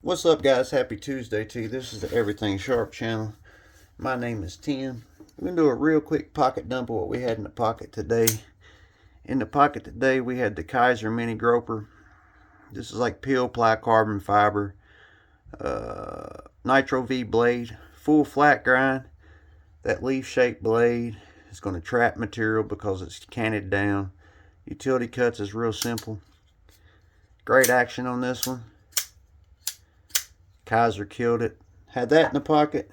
What's up, guys? Happy Tuesday to you. This is the Everything Sharp channel. My name is Tim. We're going to do a real quick pocket dump of what we had in the pocket today. In the pocket today, we had the Kaiser Mini Groper. This is like peel ply carbon fiber. Nitro V blade. Full flat grind. That leaf-shaped blade is going to trap material because it's canted down. Utility cuts is real simple. Great action on this one. Kaiser killed it. Had that in the pocket.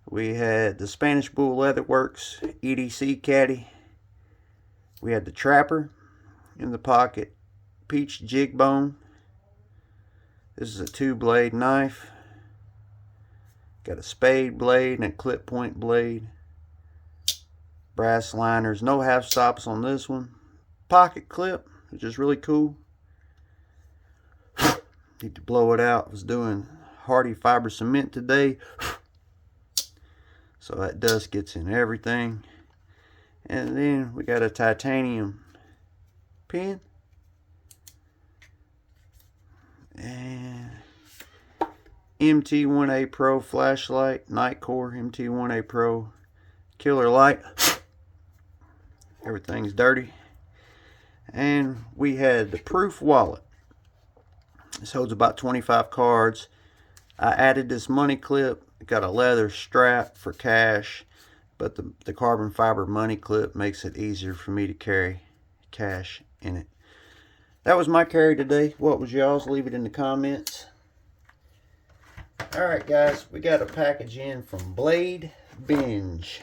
We had the Spanish Bull Leatherworks EDC caddy. We had the Trapper in the pocket. Peach jig bone. This is a 2-blade knife. Got a spade blade and a clip point blade. Brass liners. No half stops on this one. Pocket clip, which is really cool. Need to blow it out. I was doing hardy fiber cement today, so that dust gets in everything. And then we got a titanium pin and MT1A Pro flashlight, Nightcore MT1A Pro killer light. Everything's dirty. And we had the proof wallet. This holds about 25 cards. I added this money clip. It got a leather strap for cash, but the carbon fiber money clip makes it easier for me to carry cash in it. That was my carry today. What was y'all's? Leave it in the comments. Alright guys, we got a package in from Blade Binge.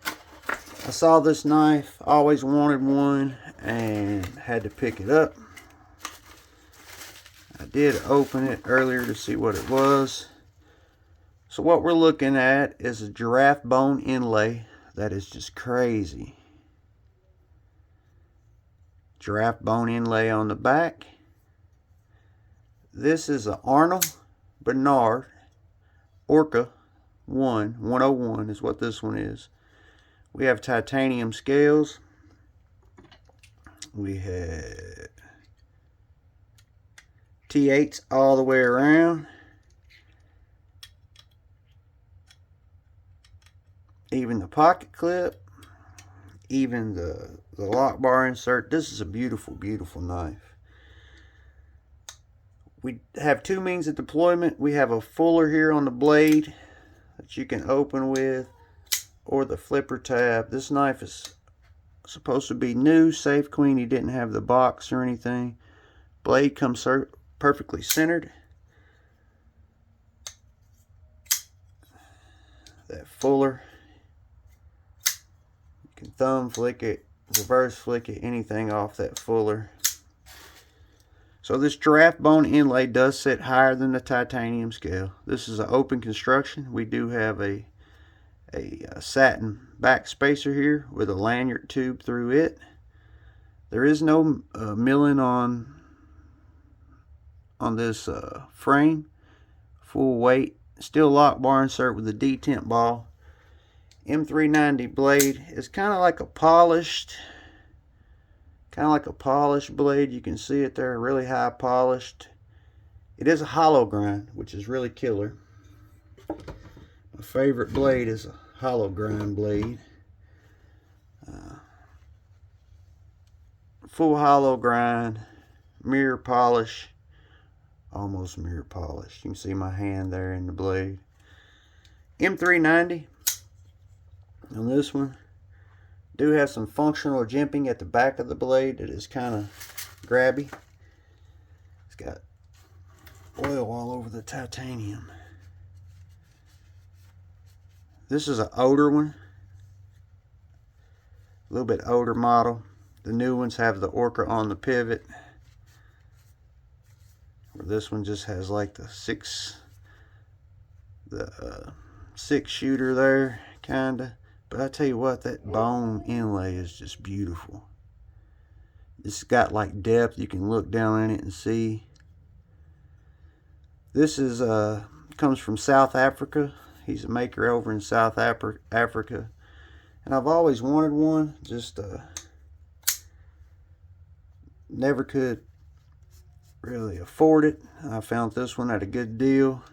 I saw this knife, always wanted one, and had to pick it up. I did open it earlier to see what it was. So what we're looking at is a giraffe bone inlay that is just crazy. Giraffe bone inlay on the back. This is an Arnold Bernard Orca 101 is what this one is. We have titanium scales. We had T8s all the way around. Even the pocket clip. Even the lock bar insert. This is a beautiful, beautiful knife. We have two means of deployment. We have a fuller here on the blade that you can open with, or the flipper tab. This knife is supposed to be new, safe, clean. He didn't have the box or anything. Blade comes perfectly centered. That fuller, you can thumb flick it, reverse flick it, anything off that fuller. So this giraffe bone inlay does sit higher than the titanium scale. This is an open construction. We do have a satin back spacer here with a lanyard tube through it. There is no milling on this frame. Full weight, steel lock bar insert with a detent ball. M390 blade is kind of like a polished blade. You can see it there, really high polished. It is a hollow grind, which is really killer. My favorite blade is a hollow grind blade. Full hollow grind, mirror polish, almost mirror polish. You can see my hand there in the blade. M390 on this one. Do have some functional jimping at the back of the blade that is kind of grabby. It's got oil all over the titanium. This is an older one, a little bit older model. The new ones have the Orca on the pivot, where this one just has like the six shooter there, kinda. But I tell you what, that bone inlay is just beautiful. It's got like depth. You can look down in it and see. This is comes from South Africa. He's a maker over in South Africa. And I've always wanted one, just never could really afford it. I found this one at a good deal.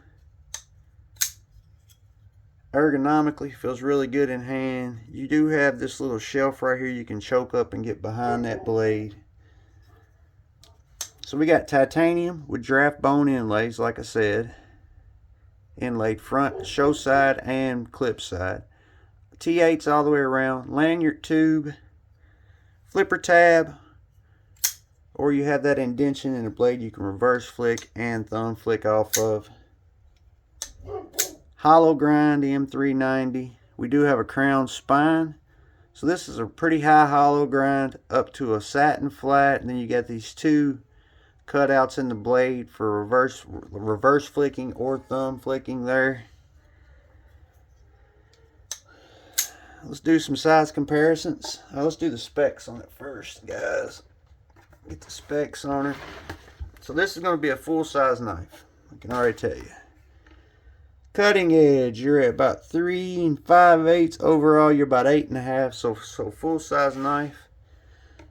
Ergonomically feels really good in hand. You do have this little shelf right here you can choke up and get behind that blade. So we got titanium with draft bone inlays, like I said. Inlaid front, show side, and clip side. T8s all the way around. Lanyard tube. Flipper tab. Or you have that indentation in the blade you can reverse flick and thumb flick off of. Hollow grind M390. We do have a crown spine. So this is a pretty high hollow grind up to a satin flat. And then you got these two cutouts in the blade for reverse flicking or thumb flicking there. Let's do some size comparisons. Let's do the specs on it first, guys. Get the specs on it. So this is going to be a full-size knife. I can already tell you. Cutting edge, you're at about 3 5/8. Overall, you're about 8 1/2. So full-size knife.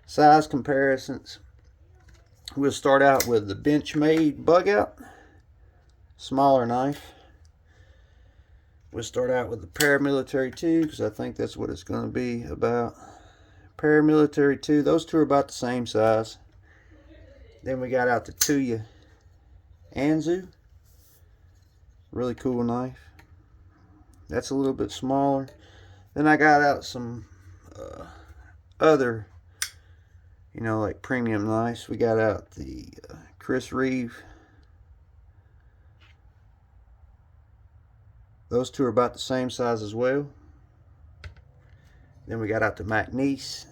Size comparisons. We'll start out with the Benchmade bug out, smaller knife. We'll start out with the Paramilitary 2 because I think that's what it's going to be about. Paramilitary 2, those two are about the same size. Then we got out the Tuya Anzu, really cool knife. That's a little bit smaller. Then I got out some other, you know, like premium knives. We got out the Chris Reeve. Those two are about the same size as well. Then we got out the McNeese.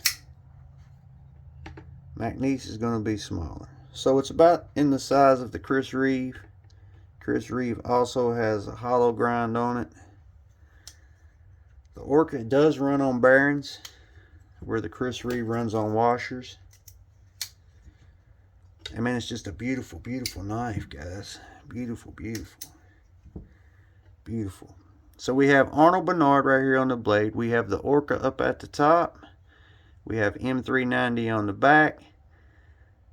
McNeese is going to be smaller. So it's about in the size of the Chris Reeve. Chris Reeve also has a hollow grind on it. The Orca does run on bearings, where the Chris Reeve runs on washers. I mean, it's just a beautiful, beautiful knife, guys. Beautiful, beautiful. Beautiful. So we have Arnold Bernard right here on the blade. We have the Orca up at the top. We have M390 on the back.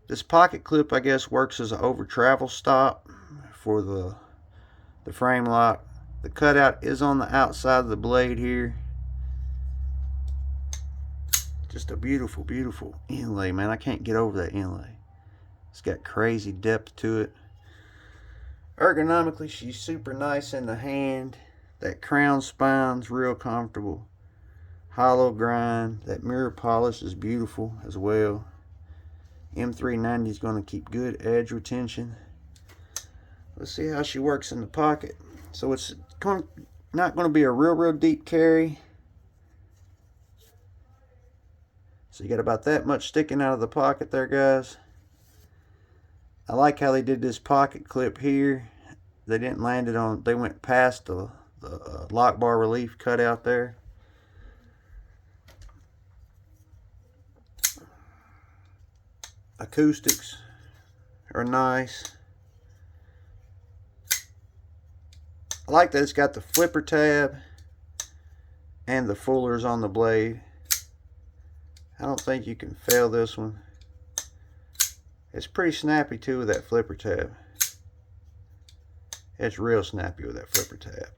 This pocket clip, I guess, works as an over travel stop for the frame lock. The cutout is on the outside of the blade here. Just a beautiful, beautiful inlay, man. I can't get over that inlay. It's got crazy depth to it. Ergonomically, she's super nice in the hand. That crown spine's real comfortable. Hollow grind. That mirror polish is beautiful as well. M390 is going to keep good edge retention. Let's see how she works in the pocket. So it's not going to be a real deep carry. So you got about that much sticking out of the pocket there, guys. I like how they did this pocket clip here. They didn't land it on, they went past the lock bar relief cutout there. Acoustics are nice. I like that it's got the flipper tab and the fullers on the blade. I don't think you can fail this one. It's pretty snappy too with that flipper tab. It's real snappy with that flipper tab.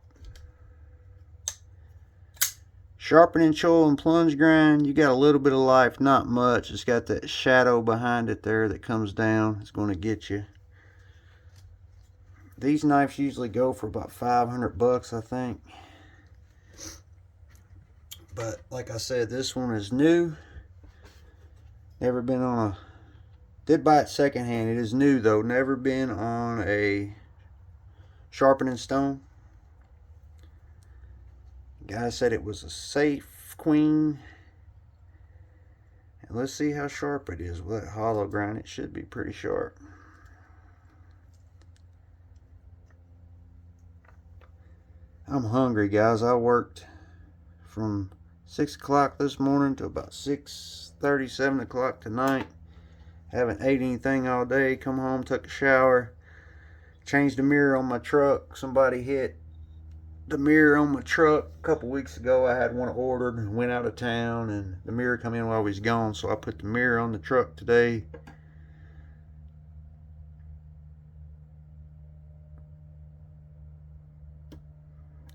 Sharpening choil and plunge grind. You got a little bit of life, not much. It's got that shadow behind it there that comes down. It's going to get you. These knives usually go for about 500 bucks, I think. But like I said, this one is new. Never been on a... Did buy it secondhand. It is new though. Never been on a sharpening stone. Guy said it was a safe queen. And let's see how sharp it is with that hollow grind. It should be pretty sharp. I'm hungry, guys. I worked from 6 o'clock this morning to about 6:30, 7 o'clock tonight. Haven't ate anything all day. Come home, took a shower, changed the mirror on my truck. Somebody hit the mirror on my truck a couple weeks ago. I had one ordered and went out of town, and the mirror come in while we was gone, so I put the mirror on the truck today.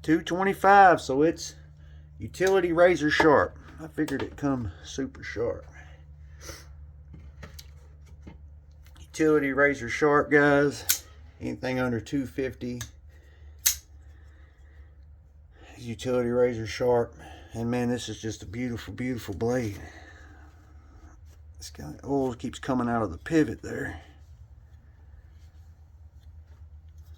225, so it's utility razor sharp. I figured it'd come super sharp. Utility razor sharp, guys. Anything under 250 is utility razor sharp. And man, this is just a beautiful, beautiful blade. This guy, oil keeps coming out of the pivot there.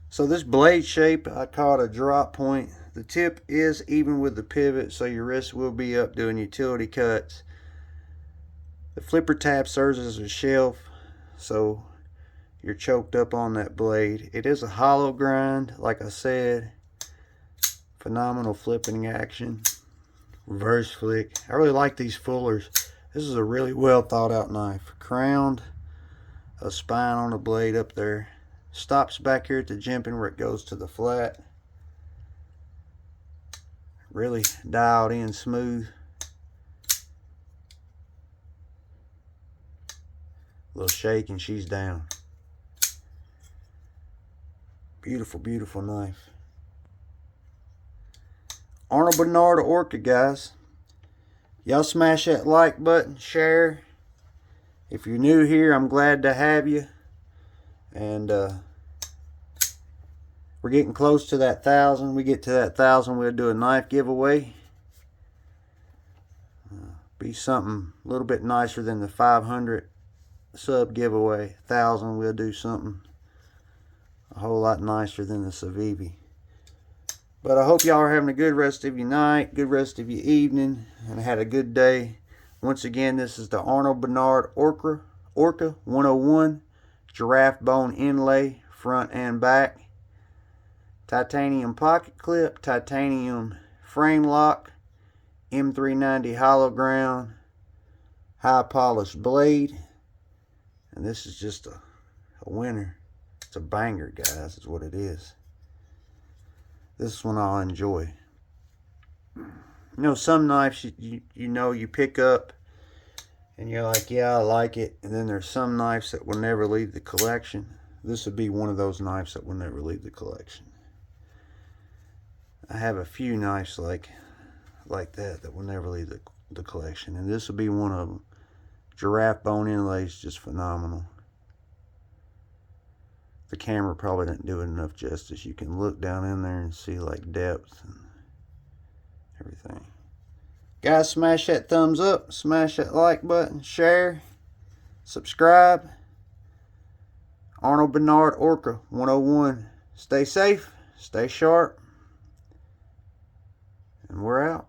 So this blade shape, I call it a drop point. The tip is even with the pivot, so your wrist will be up doing utility cuts. The flipper tab serves as a shelf, so you're choked up on that blade. It is a hollow grind, like I said. Phenomenal flipping action. Reverse flick. I really like these fullers. This is a really well thought out knife. Crowned, a spine on the blade up there. Stops back here at the jimping where it goes to the flat. Really dialed in smooth. A little shake and she's down. Beautiful, beautiful knife. Arnold Bernard Orca, guys. Y'all smash that like button, share. If you're new here, I'm glad to have you. And we're getting close to that 1,000. We get to that 1,000, we'll do a knife giveaway. Be something a little bit nicer than the 500 sub giveaway. 1,000, we'll do something a whole lot nicer than the Civivi. But I hope y'all are having a good rest of your night, good rest of your evening, and had a good day. Once again, this is the Arnold Bernard Orca 101 giraffe bone inlay, front and back. Titanium pocket clip, titanium frame lock, M390 hollow ground, high polished blade. And this is just a winner. It's a banger, guys, is what it is. This one I'll enjoy. You know, some knives you know you pick up and you're like, yeah, I like it. And then there's some knives that will never leave the collection. This would be one of those knives that will never leave the collection. I have a few knives like that will never leave the collection. And this will be one of them. Giraffe bone inlay is just phenomenal. The camera probably didn't do it enough justice. You can look down in there and see like depth and everything. Guys, smash that thumbs up, smash that like button, share, subscribe. Arnold Bernard Orca 101. Stay safe, stay sharp, and we're out.